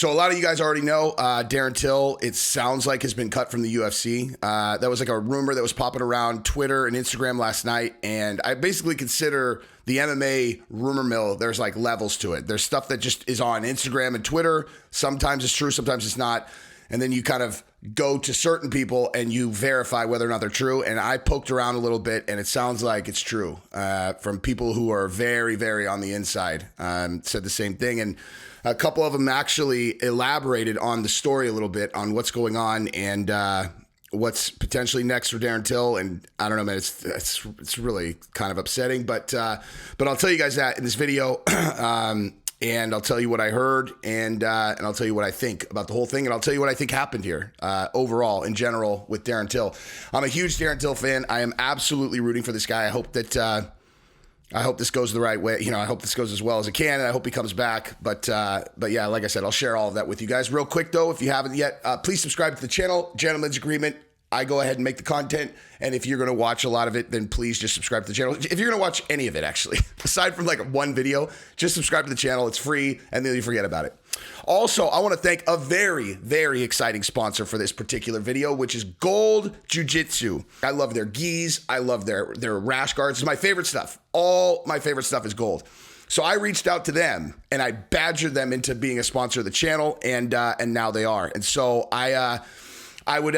So a lot of you guys already know Darren Till, it sounds like, has been cut from the UFC. That was like a rumor that was popping around Twitter and Instagram last night. And I basically consider the MMA rumor mill, there's like levels to it. There's stuff that just is on Instagram and Twitter. Sometimes it's true, sometimes it's not. And then you kind of go to certain people and you verify whether or not they're true. And I poked around a little bit and it sounds like it's true from people who are very, very on the inside. Said the same thing. And a couple of them actually elaborated on the story a little bit on what's going on and what's potentially next for Darren Till. And I don't know, man, it's really kind of upsetting, but I'll tell you guys that in this video. And I'll tell you what I heard, and I'll tell you what I think about the whole thing, and I'll tell you what I think happened here overall, in general, with Darren Till. I'm a huge Darren Till fan. I am absolutely rooting for this guy. I hope this goes the right way. You know, I hope this goes as well as it can, and I hope he comes back. But yeah, like I said, I'll share all of that with you guys. Real quick, though, if you haven't yet, please subscribe to the channel. Gentleman's agreement. I go ahead and make the content, and if you're going to watch a lot of it, then please just subscribe to the channel. If you're going to watch any of it, actually, aside from like one video, just subscribe to the channel. It's free, and then you forget about it. Also, I want to thank a very, very exciting sponsor for this particular video, which is Gold Jiu-Jitsu. I love their gis. I love their rash guards. It's my favorite stuff. All my favorite stuff is gold. So I reached out to them, and I badgered them into being a sponsor of the channel, and now they are. And so I would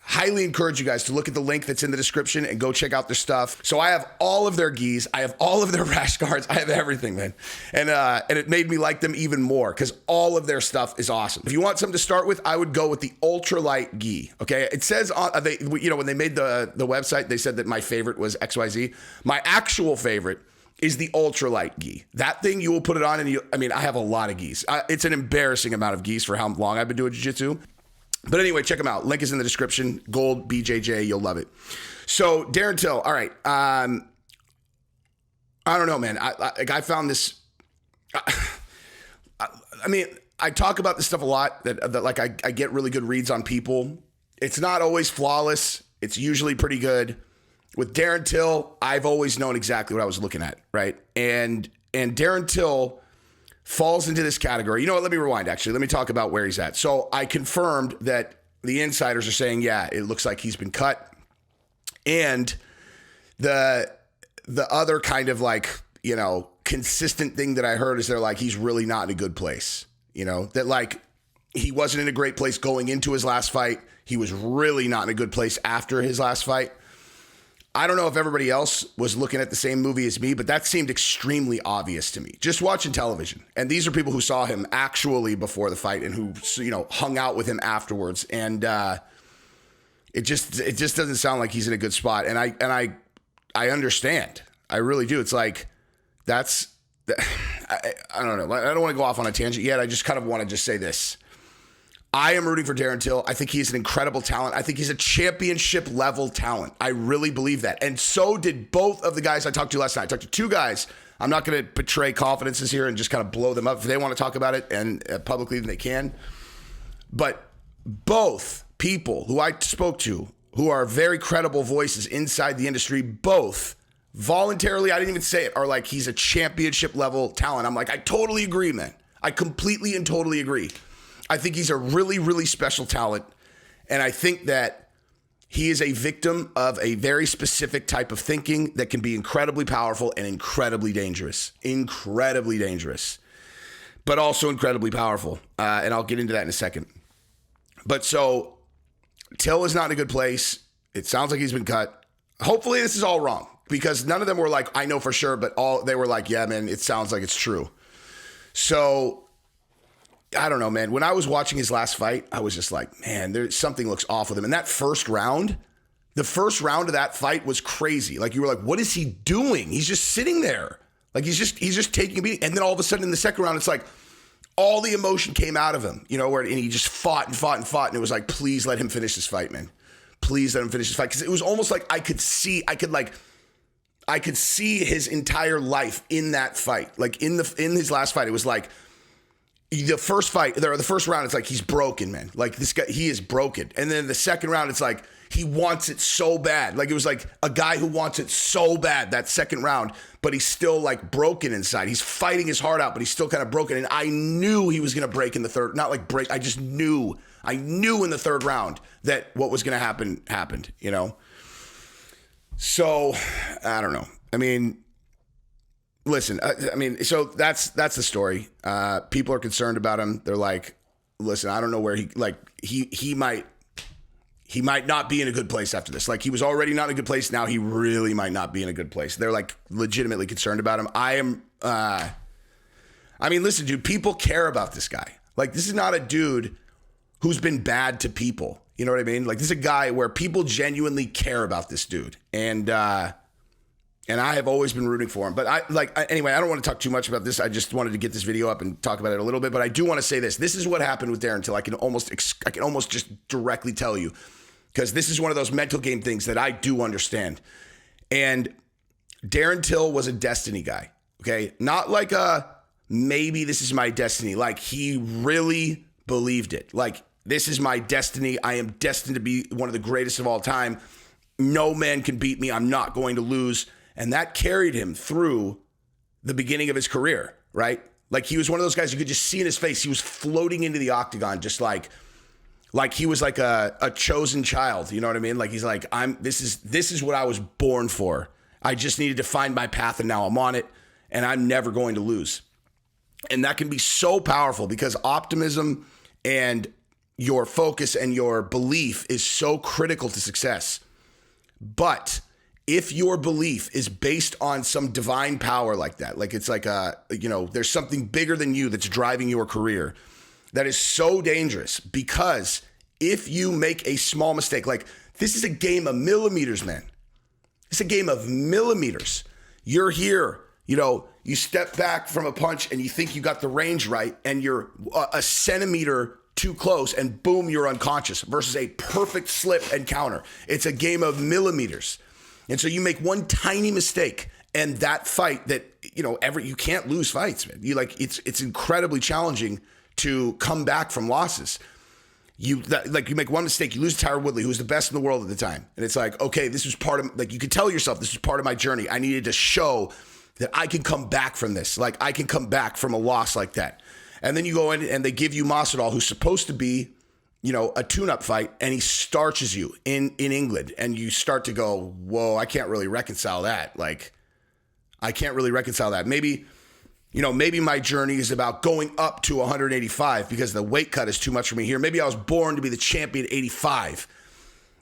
highly encourage you guys to look at the link that's in the description and go check out their stuff. So I have all of their gis. I have all of their rash guards. I have everything, man. And it made me like them even more because all of their stuff is awesome. If you want something to start with, I would go with the ultralight gi. Okay. It says on when they made the website, they said that my favorite was XYZ. My actual favorite is the ultralight gi. That thing, you will put it on and I have a lot of gis. It's an embarrassing amount of gis for how long I've been doing jiu-jitsu. But anyway, check them out. Link is in the description. Gold BJJ. You'll love it. So Darren Till. All right. I don't know, man. I found this. I talk about this stuff a lot. That like I get really good reads on people. It's not always flawless. It's usually pretty good. With Darren Till, I've always known exactly what I was looking at, right? And Darren Till falls into this category. You know what? Let me rewind, actually. Let me talk about where he's at. So I confirmed that the insiders are saying, yeah, it looks like he's been cut. And the other kind of like, consistent thing that I heard is they're like, he's really not in a good place. That like he wasn't in a great place going into his last fight. He was really not in a good place after his last fight. I don't know if everybody else was looking at the same movie as me, but that seemed extremely obvious to me. Just watching television. And these are people who saw him actually before the fight and who, hung out with him afterwards. And it just doesn't sound like he's in a good spot. And I understand. I really do. It's like, I don't know. I don't want to go off on a tangent yet. I just kind of want to just say this. I am rooting for Darren Till. I think he's an incredible talent. I think he's a championship level talent. I really believe that. And so did both of the guys I talked to last night. I talked to two guys. I'm not going to betray confidences here and just kind of blow them up. If they want to talk about it and publicly, then they can. But both people who I spoke to, who are very credible voices inside the industry, both voluntarily, I didn't even say it, are like, he's a championship level talent. I'm like, I totally agree, man. I completely and totally agree. I think he's a really, really special talent. And I think that he is a victim of a very specific type of thinking that can be incredibly powerful and incredibly dangerous. Incredibly dangerous, but also incredibly powerful. And I'll get into that in a second. But so Till is not in a good place. It sounds like he's been cut. Hopefully this is all wrong because none of them were like, I know for sure, but they were like, yeah, man, it sounds like it's true. So I don't know, man. When I was watching his last fight, I was just like, man, something looks off with him. And that first round, the first round of that fight was crazy. Like you were like, what is he doing? He's just sitting there. Like he's just taking a beating. And then all of a sudden in the second round, it's like all the emotion came out of him, and he just fought and fought and fought. And it was like, please let him finish this fight, man. Please let him finish this fight. Because it was almost like I could see his entire life in that fight. Like in his last fight, it was like, the first fight, the first round, it's like he's broken, man. Like this guy, he is broken. And then the second round, it's like he wants it so bad. Like it was like a guy who wants it so bad that second round, but he's still like broken inside. He's fighting his heart out, but he's still kind of broken. And I knew he was going to break in the third, not like break. I just knew. I knew in the third round that what was going to happen happened, you know? So I don't know. I mean, listen, so that's the story. People are concerned about him. They're like, listen, I don't know where he might not be in a good place after this. Like he was already not in a good place. Now he really might not be in a good place. They're like legitimately concerned about him. Listen, dude, people care about this guy. Like this is not a dude who's been bad to people. You know what I mean? Like this is a guy where people genuinely care about this dude. And I have always been rooting for him. But anyway, I don't want to talk too much about this. I just wanted to get this video up and talk about it a little bit. But I do want to say this. This is what happened with Darren Till. I can almost just directly tell you, because this is one of those mental game things that I do understand. And Darren Till was a destiny guy. Okay, not like maybe this is my destiny. Like he really believed it. Like this is my destiny. I am destined to be one of the greatest of all time. No man can beat me. I'm not going to lose. And that carried him through the beginning of his career, right? Like he was one of those guys you could just see in his face. He was floating into the octagon just like he was like a chosen child. You know what I mean? Like he's like, this is what I was born for. I just needed to find my path and now I'm on it and I'm never going to lose. And that can be so powerful because optimism and your focus and your belief is so critical to success. But if your belief is based on some divine power like that, like it's like there's something bigger than you that's driving your career, that is so dangerous, because if you make a small mistake, like this is a game of millimeters, man. It's a game of millimeters. You're here, you step back from a punch and you think you got the range right and you're a centimeter too close and boom, you're unconscious, versus a perfect slip and counter. It's a game of millimeters. And so you make one tiny mistake and that fight that, you can't lose fights, man. It's incredibly challenging to come back from losses. You make one mistake, you lose to Tyron Woodley, who was the best in the world at the time. And it's like, okay, this was part of, you could tell yourself this was part of my journey. I needed to show that I can come back from this. Like I can come back from a loss like that. And then you go in and they give you Masvidal, who's supposed to be, a tune-up fight, and he starches you in England. And you start to go, whoa, I can't really reconcile that. Like, I can't really reconcile that. Maybe my journey is about going up to 185 because the weight cut is too much for me here. Maybe I was born to be the champion at 85.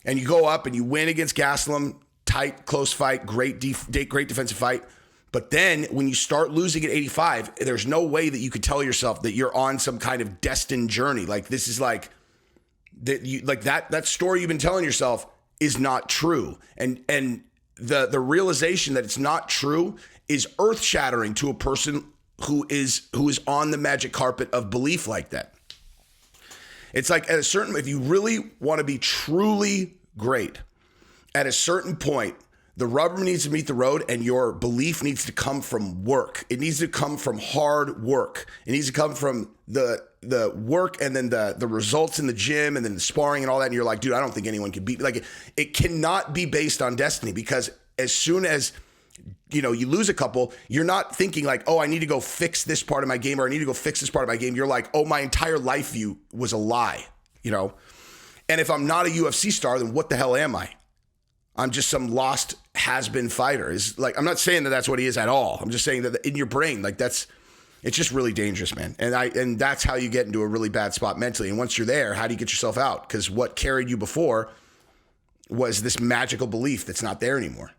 And you go up and you win against Gastelum, tight, close fight, great defensive fight. But then when you start losing at 85, there's no way that you could tell yourself that you're on some kind of destined journey. Like this is like that story you've been telling yourself is not true. And the realization that it's not true is earth-shattering to a person who is on the magic carpet of belief like that. It's like if you really want to be truly great, at a certain point, the rubber needs to meet the road and your belief needs to come from work. It needs to come from hard work. It needs to come from the work and then the results in the gym and then the sparring and all that. And you're like, dude, I don't think anyone can beat me. Like it cannot be based on destiny, because as soon as you lose a couple, you're not thinking like, oh, I need to go fix this part of my game or I need to go fix this part of my game. You're like, oh, my entire life view was a lie, And if I'm not a UFC star, then what the hell am I? I'm just some lost has-been fighter. I'm not saying that that's what he is at all. I'm just saying that in your brain, it's just really dangerous, man. And that's how you get into a really bad spot mentally. And once you're there, how do you get yourself out? Because what carried you before was this magical belief that's not there anymore.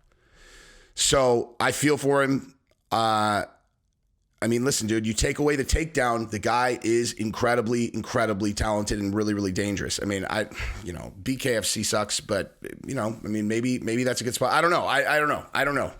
So I feel for him. Listen, dude, you take away the takedown, the guy is incredibly, incredibly talented and really, really dangerous. BKFC sucks, but maybe that's a good spot. I don't know. I don't know.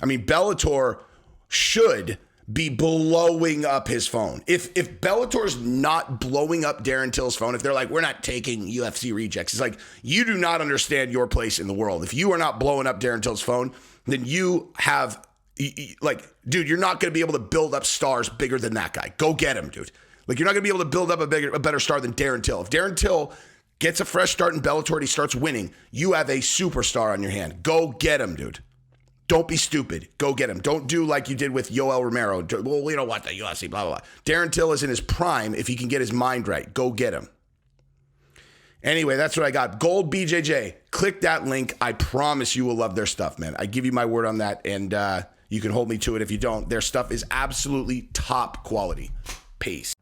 Bellator should be blowing up his phone. If Bellator's not blowing up Darren Till's phone, if they're like, we're not taking UFC rejects, it's like, you do not understand your place in the world. If you are not blowing up Darren Till's phone, then you have, dude, you're not going to be able to build up stars bigger than that guy. Go get him, dude. Like, you're not going to be able to build up a better star than Darren Till. If Darren Till gets a fresh start in Bellator and he starts winning, you have a superstar on your hand. Go get him, dude. Don't be stupid. Go get him. Don't do like you did with Yoel Romero. Well, we don't want the UFC, blah, blah, blah. Darren Till is in his prime if he can get his mind right. Go get him. Anyway, that's what I got. Gold BJJ. Click that link. I promise you will love their stuff, man. I give you my word on that, and you can hold me to it if you don't. Their stuff is absolutely top quality. Peace.